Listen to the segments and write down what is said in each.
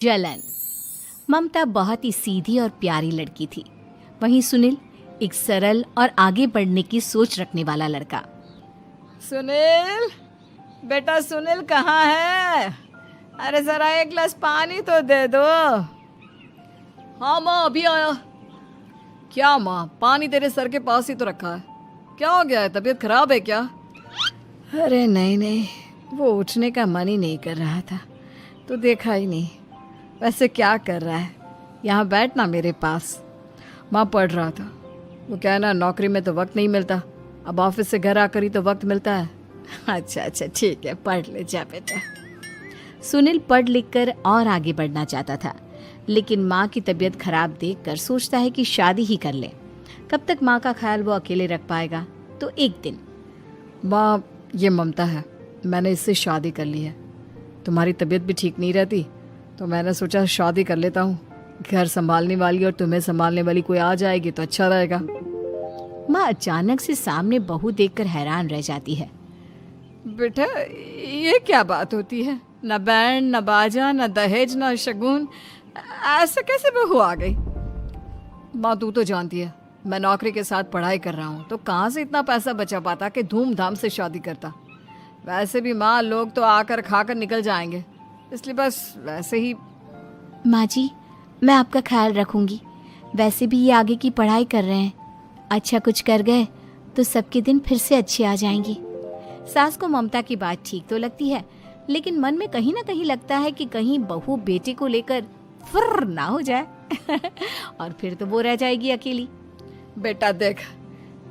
जलन। ममता बहुत ही सीधी और प्यारी लड़की थी। वहीं सुनील एक सरल और आगे बढ़ने की सोच रखने वाला लड़का। सुनील, बेटा सुनील कहाँ है? अरे जरा एक गिलास पानी तो दे दो। हाँ माँ, अभी आया। क्या माँ, पानी तेरे सर के पास ही तो रखा है। क्या हो गया है, तबीयत खराब है क्या? अरे नहीं नहीं, वो उठने का मन ही नहीं कर रहा था, तो देखा ही नहीं। वैसे क्या कर रहा है? यहाँ बैठ ना मेरे पास। माँ पढ़ रहा था। वो क्या है ना, नौकरी में तो वक्त नहीं मिलता, अब ऑफिस से घर आकर ही तो वक्त मिलता है। अच्छा अच्छा ठीक है, पढ़ ले जा बेटा। सुनील पढ़ लिख कर और आगे बढ़ना चाहता था, लेकिन माँ की तबीयत खराब देखकर सोचता है कि शादी ही कर ले। कब तक माँ का ख्याल वो अकेले रख पाएगा? तो एक दिन, माँ ये ममता है, मैंने इससे शादी कर ली है। तुम्हारी तबीयत भी ठीक नहीं रहती, तो मैंने सोचा शादी कर लेता हूँ। घर संभालने वाली और तुम्हें संभालने वाली कोई आ जाएगी तो अच्छा रहेगा। माँ अचानक से सामने बहू देखकर हैरान रह जाती है। बेटा ये क्या बात होती है? न बैंड, न बाजा, न दहेज, न शगुन, ऐसा कैसे बहू आ गई? माँ तू तो जानती है, मैं नौकरी के साथ पढ़ाई कर रहा हूँ, तो कहाँ से इतना पैसा बचा पाता कि धूमधाम से शादी करता। वैसे भी माँ, लोग तो आकर खाकर निकल जाएंगे, इसलिए बस वैसे ही। माँ जी, मैं आपका ख्याल रखूंगी। वैसे भी ये आगे की पढ़ाई कर रहे हैं, अच्छा कुछ कर गए तो सबके दिन फिर से अच्छे आ जाएंगे। सास को ममता की बात ठीक तो लगती है, लेकिन मन में कहीं ना कहीं लगता है कि कहीं बहू बेटे को लेकर फुर्र ना हो जाए और फिर तो वो रह जाएगी अकेली। बेटा देख,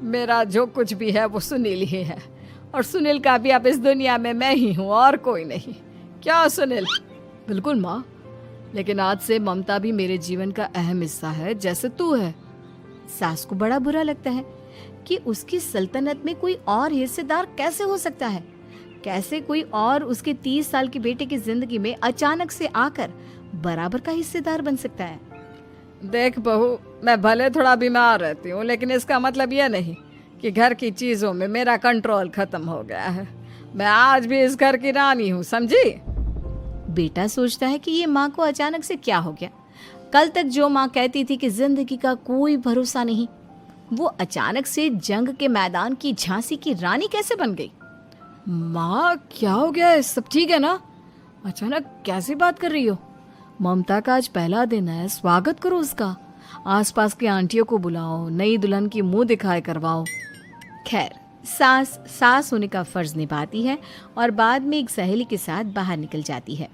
मेरा जो कुछ भी है वो सुनील ही है, और सुनील का भी अब इस दुनिया में मैं ही हूँ और कोई नहीं। क्या सुनील? बिल्कुल माँ, लेकिन आज से ममता भी मेरे जीवन का अहम हिस्सा है, जैसे तू है। सास को बड़ा बुरा लगता है कि उसकी सल्तनत में कोई और हिस्सेदार कैसे हो सकता है। कैसे कोई और उसके 30 साल के बेटे की जिंदगी में अचानक से आकर बराबर का हिस्सेदार बन सकता है। देख बहू, मैं भले थोड़ा बीमार रहती हूँ, लेकिन इसका मतलब यह नहीं कि घर की चीजों में मेरा कंट्रोल खत्म हो गया है। मैं आज भी इस घर की रानी हूँ, समझी? बेटा सोचता है कि ये माँ को अचानक से क्या हो गया। कल तक जो माँ कहती थी कि जिंदगी का कोई भरोसा नहीं, वो अचानक से जंग के मैदान की झांसी की रानी कैसे बन गई? माँ क्या हो गया है? सब ठीक है ना? अचानक कैसी बात कर रही हो? ममता का आज पहला दिन है, स्वागत करो उसका। आसपास की आंटियों को बुलाओ, नई दुल्हन की मुंह दिखाए करवाओ। खैर, सास होने का फर्ज निभाती है और बाद में एक सहेली के साथ बाहर निकल जाती है।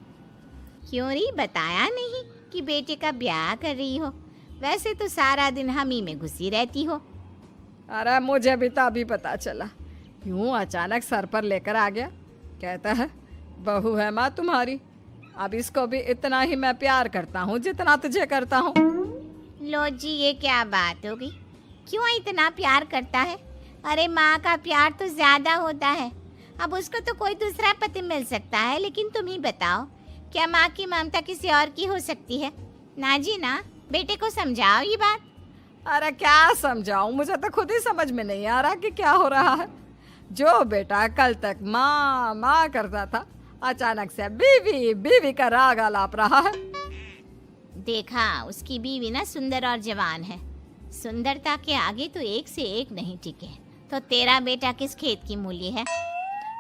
क्यों री बताया नहीं कि बेटे का ब्याह कर रही हो? वैसे तो सारा दिन हम ही में घुसी रहती हो। अरे मुझे भी तो अभी पता चला, यूं अचानक सर पर लेकर आ गया। कहता है बहू है माँ तुम्हारी, अब इसको भी इतना ही मैं प्यार करता हूँ जितना तुझे करता हूँ। लो जी, ये क्या बात होगी? क्यों इतना प्यार करता है? अरे माँ का प्यार तो ज्यादा होता है। अब उसको तो कोई दूसरा पति मिल सकता है, लेकिन तुम ही बताओ, क्या माँ की ममता किसी और की हो सकती है? ना जी ना, बेटे को समझाओ ये बात। अरे क्या समझाऊं, मुझे तो खुद ही समझ में नहीं आ रहा कि क्या हो रहा है। जो बेटा कल तक माँ माँ करता था, अचानक से बीवी बीवी का राग आलाप रहा है। देखा, उसकी बीवी ना सुंदर और जवान है। सुंदरता के आगे तो एक से एक नहीं टिके, तो तेरा बेटा किस खेत की मूली है?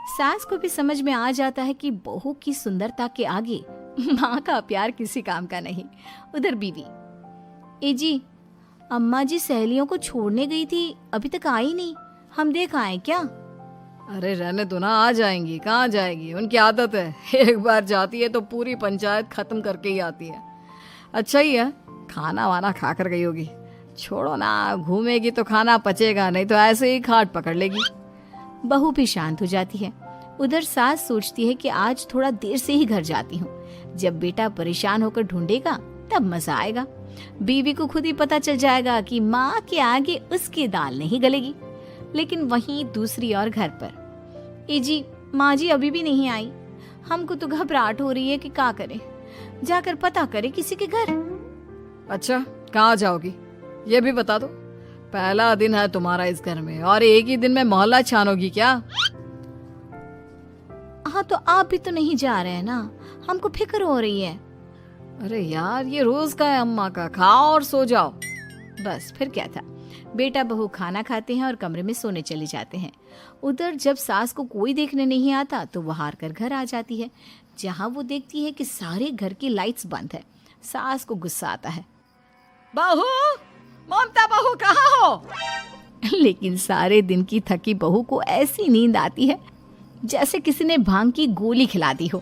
सास को भी समझ में आ जाता है कि बहू की सुंदरता के आगे माँ का प्यार किसी काम का नहीं। उधर बीवी, ए जी, अम्मा जी सहेलियों को छोड़ने गई थी, अभी तक आई नहीं, हम देख आए क्या? अरे रहने दो ना, आ जाएंगी। कहाँ जाएगी, उनकी आदत है, एक बार जाती है तो पूरी पंचायत खत्म करके ही आती है। अच्छा ही है, खाना वाना खा कर गई होगी। छोड़ो ना, घूमेगी तो खाना पचेगा, नहीं तो ऐसे ही खाट पकड़ लेगी। बहू भी शांत हो जाती है। उधर सास सोचती है कि आज थोड़ा देर से ही घर जाती हूँ, जब बेटा परेशान होकर ढूंढेगा तब मजा आएगा। बीवी को खुद ही पता चल जाएगा कि माँ के आगे उसकी दाल नहीं गलेगी। लेकिन वहीं दूसरी ओर घर पर, ए जी, माँ जी अभी भी नहीं आई, हमको तो घबराहट हो रही है कि क्या करें, जाकर पता करें किसी के घर। अच्छा, कहाँ जाओगी ये भी बता दो। पहला दिन है तुम्हारा इस घर में और एक ही दिन में मोहल्ला छानोगी क्या? हाँ, तो आप भी तो नहीं जा रहे हैं ना, हमको फिक्र हो रही है। अरे यार, ये रोज का है अम्मा का, खाओ और सो जाओ। बस फिर क्या था, बेटा बहू खाना खाते हैं और कमरे में सोने चले जाते हैं। उधर जब सास को कोई देखने नहीं आता तो वो हार कर घर आ जाती है, जहाँ वो देखती है कि सारे घर की लाइट्स बंद है। सास को गुस्सा आता है, बहू, ममता बहू कहाँ हो? लेकिन सारे दिन की थकी बहू को ऐसी नींद आती है जैसे किसी ने भांग की गोली खिला दी हो।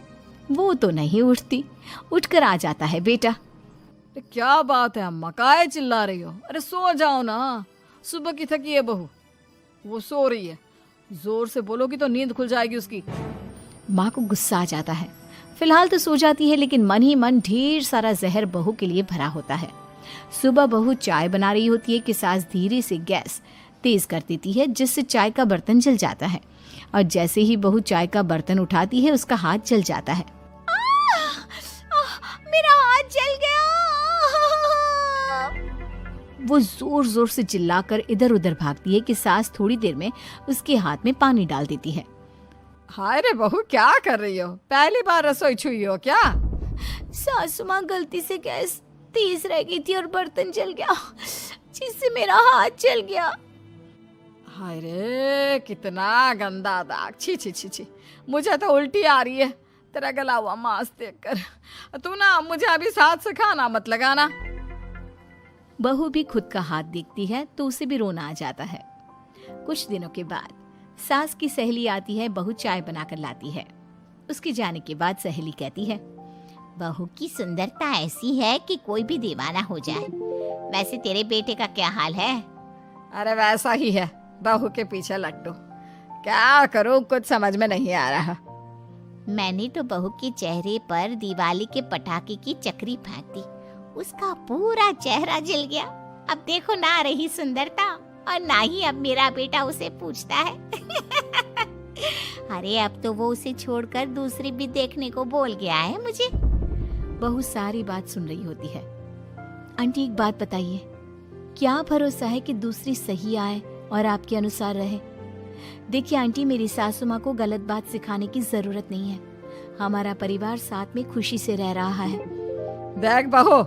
वो तो नहीं उठती। उठकर आ जाता है बेटा। अरे क्या बात है अम्मा, काहे चिल्ला रही हो? अरे सो जाओ ना, सुबह की थकी है बहू, वो सो रही है। जोर से बोलोगी तो नींद खुल जाएगी उसकी। माँ को गुस्सा आ जाता है। फिलहाल तो सो जाती है, लेकिन मन ही मन ढेर सारा जहर बहू के लिए भरा होता है। सुबह बहू चाय बना रही होती है कि सास धीरे से गैस तेज कर देती है, जिससे चाय का बर्तन जल जाता है। और जैसे ही बहू चाय का बर्तन उठाती है, उसका हाथ जल जाता है। मेरा हाथ जल गया। वो जोर जोर से चिल्लाकर इधर उधर भागती है कि सास थोड़ी देर में उसके हाथ में पानी डाल देती है। हाय रे बहू, क्या कर रही हो? पहली बार रसोई छुई हो क्या? सासू माँ गलती से गैस तेज रह गई थी और बर्तन जल गया, जिससे मेरा हाथ जल गया। हाय रे, कितना गंदा दाग। छी छी छी छी, मुझे तो उल्टी आ रही है तेरा गला हुआ मांस देखकर। तू ना मुझे अभी साथ से खाना मत लगाना। बहू भी खुद का हाथ देखती है तो उसे भी रोना आ जाता है। कुछ दिनों के बाद सास की सहेली आती है, बहू चाय बनाकर लाती है। उसके जाने के बाद सहेली कहती है, बहू की सुंदरता ऐसी है कि कोई भी दीवाना हो जाए। वैसे तेरे बेटे का क्या हाल है? अरे वैसा ही है, बहू के पीछे लट्टू। क्या करूं, कुछ समझ में नहीं आ रहा। मैंने तो बहू के चेहरे पर दिवाली के पटाखे की चक्री फेंक दी, उसका पूरा चेहरा जल गया। अब देखो ना रही सुंदरता, और ना ही अब मेरा बेटा उसे पूछता है। अरे अब तो वो उसे छोड़कर दूसरी भी देखने को बोल गया है मुझे। बहू सारी बात सुन रही होती है। आंटी एक बात बताइए, क्या भरोसा है कि दूसरी सही आए और आपके अनुसार रहे? देखिए आंटी, मेरी सासू माँ को गलत बात सिखाने की जरूरत नहीं है। हमारा परिवार साथ में खुशी से रह रहा है। देख बहू,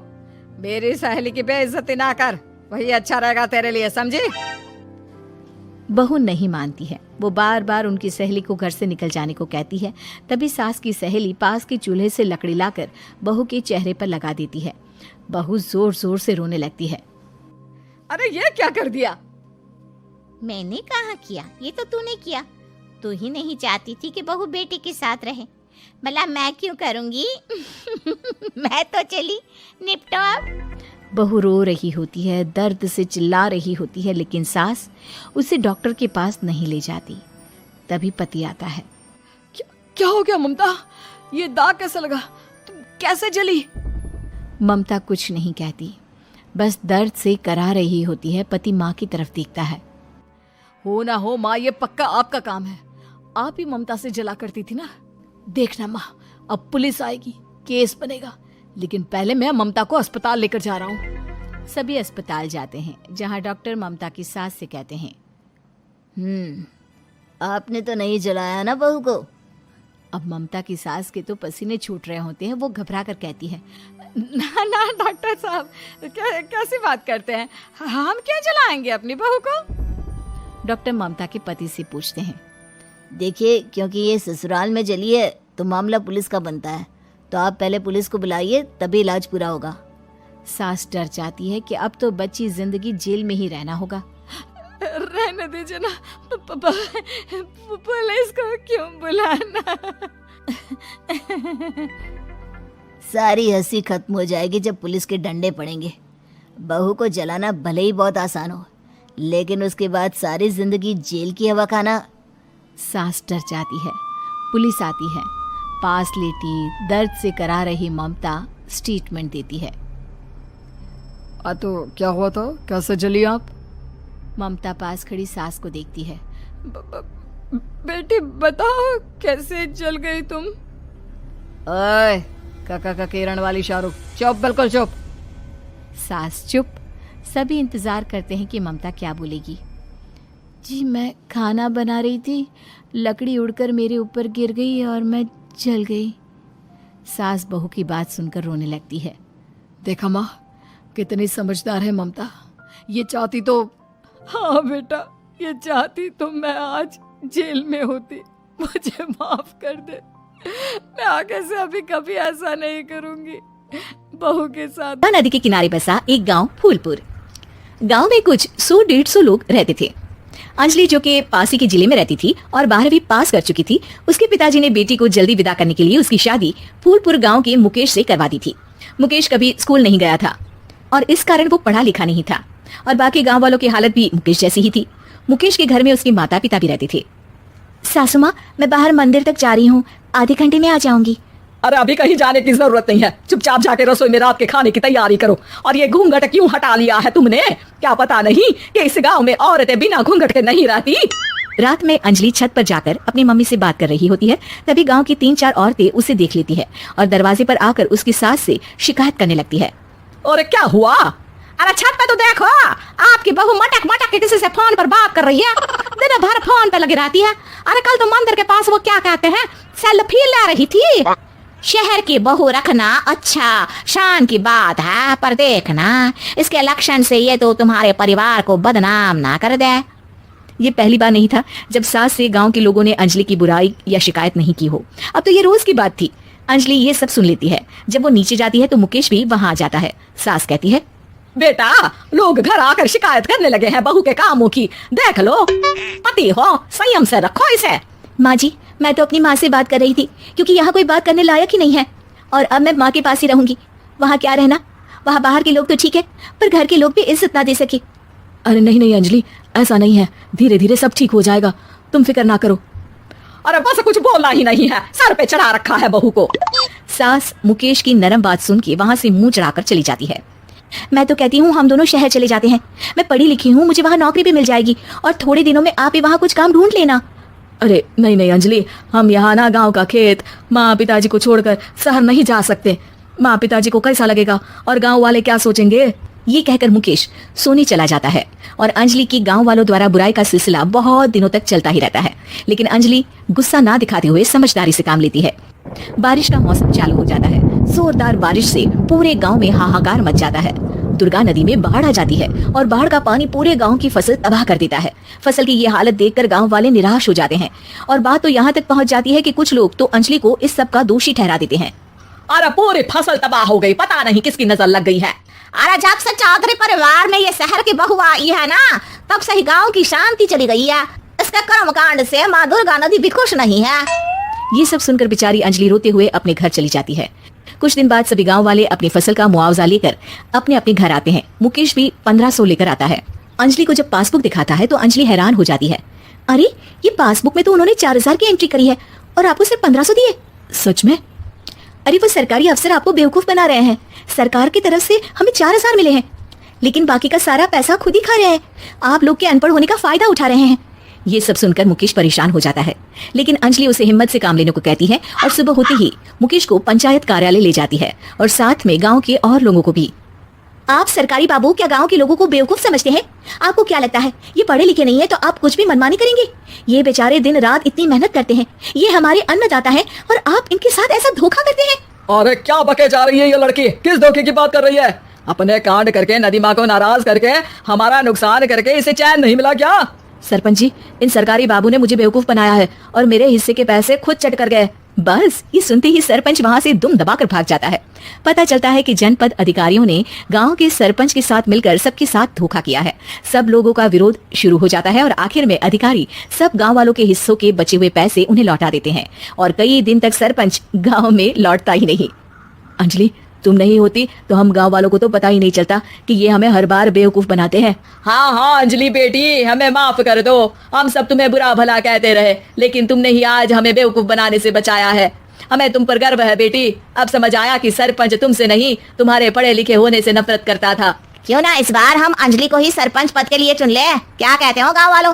मेरी सहेली की बेइज्जती ना कर, वही अच्छा रहेगा तेरे लिए, समझी? बहू नहीं मानती है। वो बार बार उनकी सहेली को घर से निकल जाने को कहती है। तभी सास की सहेली पास के चूल्हे से लकड़ी लाकर बहू के चेहरे पर लगा देती है। बहू जोर जोर से रोने लगती है। अरे ये क्या कर दिया? मैंने कहा किया, ये तो तूने किया। तू ही नहीं चाहती थी कि बहू बेटे के साथ रहे, भला मैं क्यों करूंगी? मैं तो चली, निपटो अब। बहू रो रही होती है, दर्द से चिल्ला रही होती है, लेकिन सास उसे डॉक्टर के पास नहीं ले जाती। तभी पति आता है। क्या हो गया ममता? ये दाग कैसे लगा? तुम कैसे जली? ममता कुछ नहीं कहती, बस दर्द से करा रही होती है। पति माँ की तरफ देखता है। हो ना हो माँ, ये पक्का आपका काम है। आप ही ममता से जला करती थी ना। देखना माँ, अब पुलिस आएगी, केस बनेगा, लेकिन पहले मैं ममता को अस्पताल लेकर जा रहा हूँ। सभी अस्पताल जाते हैं, जहाँ डॉक्टर ममता की सास से कहते हैं, आपने तो नहीं जलाया ना बहू को? अब ममता की सास के तो पसीने छूट रहे होते हैं। वो घबरा कर कहती है, ना ना डॉक्टर साहब, कैसी बात करते हैं? हम क्यों जलाएंगे अपनी बहू को? डॉक्टर ममता के पति से पूछते हैं। देखिए, क्योंकि ये ससुराल में जली है तो मामला पुलिस का बनता है, तो आप पहले पुलिस को बुलाइए, तभी इलाज पूरा होगा। सास डर जाती है कि अब तो बच्ची जिंदगी जेल में ही रहना होगा। रहने दीजिए ना, पुलिस को क्यों बुलाना? सारी हंसी खत्म हो जाएगी जब पुलिस के डंडे पड़ेंगे। बहू को जलाना भले ही बहुत आसान हो, लेकिन उसके बाद सारी जिंदगी जेल की हवा खाना। सास डर जाती है। पुलिस आती है। पास लेटी दर्द से करा रही ममता स्टेटमेंट देती है। तो क्या हुआ था? कैसे जली आप? ममता पास खड़ी सास को देखती है। बेटी बताओ, कैसे जल गई तुम? ओए, काका का किरण वाली शाहरुख, चुप, बिल्कुल चुप। सास चुप। सभी इंतजार करते हैं कि ममता क्या बोलेगी। जी मैं खाना बना रही थी, लकड़ी उड़कर मेरे ऊपर गिर गई और मैं जल गई। सास बहू की बात सुनकर रोने लगती है। देखा माँ, कितनी समझदार है ममता। ये चाहती तो, हाँ बेटा, ये चाहती तो मैं आज जेल में होती। मुझे माफ कर दे, मैं आगे से अभी कभी ऐसा नहीं करूंगी बहू के साथ। नदी के किनारे बसा एक गांव फूलपुर। गांव में कुछ 100-150 लोग रहते थे। अंजलि, जो कि पास ही के जिले में रहती थी और 12वीं पास कर चुकी थी, उसके पिताजी ने बेटी को जल्दी विदा करने के लिए उसकी शादी फूलपुर गांव के मुकेश से करवा दी थी। मुकेश कभी स्कूल नहीं गया था और इस कारण वो पढ़ा लिखा नहीं था और बाकी गांव वालों की हालत भी मुकेश जैसी ही थी। मुकेश के घर में उसके माता पिता भी रहते थे। सासू माँ, मैं बाहर मंदिर तक जा रही हूँ, आधे घंटे में आ जाऊंगी। अरे अभी कहीं जाने की जरूरत नहीं है, चुपचाप जाके रसोई में रात के खाने की तैयारी करो। और ये घूंघट क्यों हटा लिया है तुमने? क्या पता नहीं कि इस गांव में औरतें बिना घूंघट के नहीं रहती? रात में अंजलि छत पर जाकर अपनी मम्मी से बात कर रही होती है। तभी गांव की 3-4 औरतें उसे देख लेती है और दरवाजे पर आकर उसकी सास से शिकायत करने लगती है। और क्या हुआ? अरे छत पे तो देखो, आपकी बहू मटक मटक के किसी से फोन पर बात कर रही है, दिन भर फोन पे लगी रहती है। अरे कल तो मंदिर के पास वो क्या कहते हैं, सेल्फी ले रही थी। शहर की बहू रखना अच्छा शान की बात है, पर देखना इसके लक्षण से ये तो तुम्हारे परिवार को बदनाम ना कर दे। ये पहली बार नहीं था जब सास से गांव के लोगों ने अंजलि की बुराई या शिकायत नहीं की हो। अब तो ये रोज की बात थी। अंजलि ये सब सुन लेती है। जब वो नीचे जाती है तो मुकेश भी वहां आ जाता है। सास कहती है, बेटा, लोग घर आकर शिकायत करने लगे हैं बहू के कामों की, देख लो। पति हो, संयम से रखो इसे। माँ जी, मैं तो अपनी माँ से बात कर रही थी क्योंकि यहाँ कोई बात करने लायक ही नहीं है और अब मैं माँ के पास ही रहूंगी। वहाँ क्या रहना, वहाँ बाहर के लोग तो ठीक है पर घर के लोग भी इज्जत ना दे सके। अरे नहीं नहीं अंजलि, ऐसा नहीं है, धीरे धीरे सब ठीक हो जाएगा, तुम फिक्र ना करो। अरे बस कुछ बोलना ही नहीं है, सर पे चढ़ा रखा है बहू को। सास मुकेश की नरम बात सुन के वहाँ से मुंह चढ़ाकर चली जाती है। मैं तो कहती हूँ हम दोनों शहर चले जाते हैं, मैं पढ़ी लिखी हूँ, मुझे वहाँ नौकरी भी मिल जाएगी और थोड़े दिनों में आप ही वहाँ कुछ काम ढूंढ लेना। अरे नहीं नहीं अंजलि, हम यहाँ ना गांव का खेत, माँ पिताजी को छोड़कर शहर नहीं जा सकते। माँ पिताजी को कैसा लगेगा और गांव वाले क्या सोचेंगे? ये कहकर मुकेश सोने चला जाता है और अंजलि की गांव वालों द्वारा बुराई का सिलसिला बहुत दिनों तक चलता ही रहता है। लेकिन अंजलि गुस्सा ना दिखाते हुए समझदारी से काम लेती है। बारिश का मौसम चालू हो जाता है। जोरदार बारिश से पूरे गांव में हाहाकार मच जाता है। दुर्गा नदी में बाढ़ आ जाती है और बाढ़ का पानी पूरे गांव की फसल तबाह कर देता है। फसल की ये हालत देखकर गांव वाले निराश हो जाते हैं और बात तो यहाँ तक पहुँच जाती है कि कुछ लोग तो अंजलि को इस सब का दोषी ठहरा देते हैं। अरे पूरी फसल तबाह हो गई, पता नहीं किसकी नजर लग गई है। अरे जब से चौधरी परिवार में ये शहर की बहू आई है ना, तब से ही गांव की शांति चली गई है। इसके कर्मकांड से माँ दुर्गा नदी भी खुश नहीं है। ये सब सुनकर बेचारी अंजलि रोते हुए अपने घर चली जाती है। कुछ दिन बाद सभी गांव वाले अपनी फसल का मुआवजा लेकर अपने अपने घर आते हैं। मुकेश भी 1500 लेकर आता है। अंजलि को जब पासबुक दिखाता है तो अंजलि हैरान हो जाती है। अरे ये पासबुक में तो उन्होंने 4000 की एंट्री करी है और आपको सिर्फ 1500 दिए। सच में? अरे वो सरकारी अफसर आपको बेवकूफ बना रहे हैं। सरकार की तरफ से हमें 4000 मिले हैं लेकिन बाकी का सारा पैसा खुद ही खा रहे हैं। आप लोग के अनपढ़ होने का फायदा उठा रहे हैं। ये सब सुनकर मुकेश परेशान हो जाता है लेकिन अंजलि उसे हिम्मत से काम लेने को कहती है और सुबह होते ही मुकेश को पंचायत कार्यालय ले जाती है और साथ में गांव के और लोगों को भी। आप सरकारी बाबू क्या गांव के लोगों को बेवकूफ समझते हैं? आपको क्या लगता है ये पढ़े लिखे नहीं है तो आप कुछ भी मनमानी करेंगे? ये बेचारे दिन रात इतनी मेहनत करते हैं, ये हमारे अन्नदाता है और आप इनके साथ ऐसा धोखा करते हैं। अरे क्या बके जा रही है ये लड़की, किस धोखे की बात कर रही है? अपने कांड करके नदी माँ को नाराज करके हमारा नुकसान करके इसे चैन नहीं मिला क्या? सरपंच जी, इन सरकारी बाबू ने मुझे बेवकूफ बनाया है और मेरे हिस्से के पैसे खुद चट कर गए। बस ये सुनते ही सरपंच वहां से दुम दबाकर भाग जाता है। पता चलता है कि जनपद अधिकारियों ने गांव के सरपंच के साथ मिलकर सबके साथ धोखा किया है। सब लोगों का विरोध शुरू हो जाता है और आखिर में अधिकारी सब गांव वालों के हिस्सों के बचे हुए पैसे उन्हें लौटा देते हैं और कई दिन तक सरपंच गाँव में लौटता ही नहीं। अंजलि, तुम नहीं होती तो हम गांव वालों को तो पता ही नहीं चलता कि ये हमें हर बार बेवकूफ बनाते हैं। हाँ हाँ अंजलि बेटी, हमें माफ कर दो। हम सब तुम्हें बुरा भला कहते रहे लेकिन तुमने ही आज हमें बेवकूफ बनाने से बचाया है। हमें तुम पर गर्व है बेटी। अब समझ आया कि सरपंच तुमसे नहीं तुम्हारे पढ़े लिखे होने से नफरत करता था। क्यों ना इस बार हम अंजलि को ही सरपंच पद के लिए चुन ले? क्या कहते हो गाँव वालों?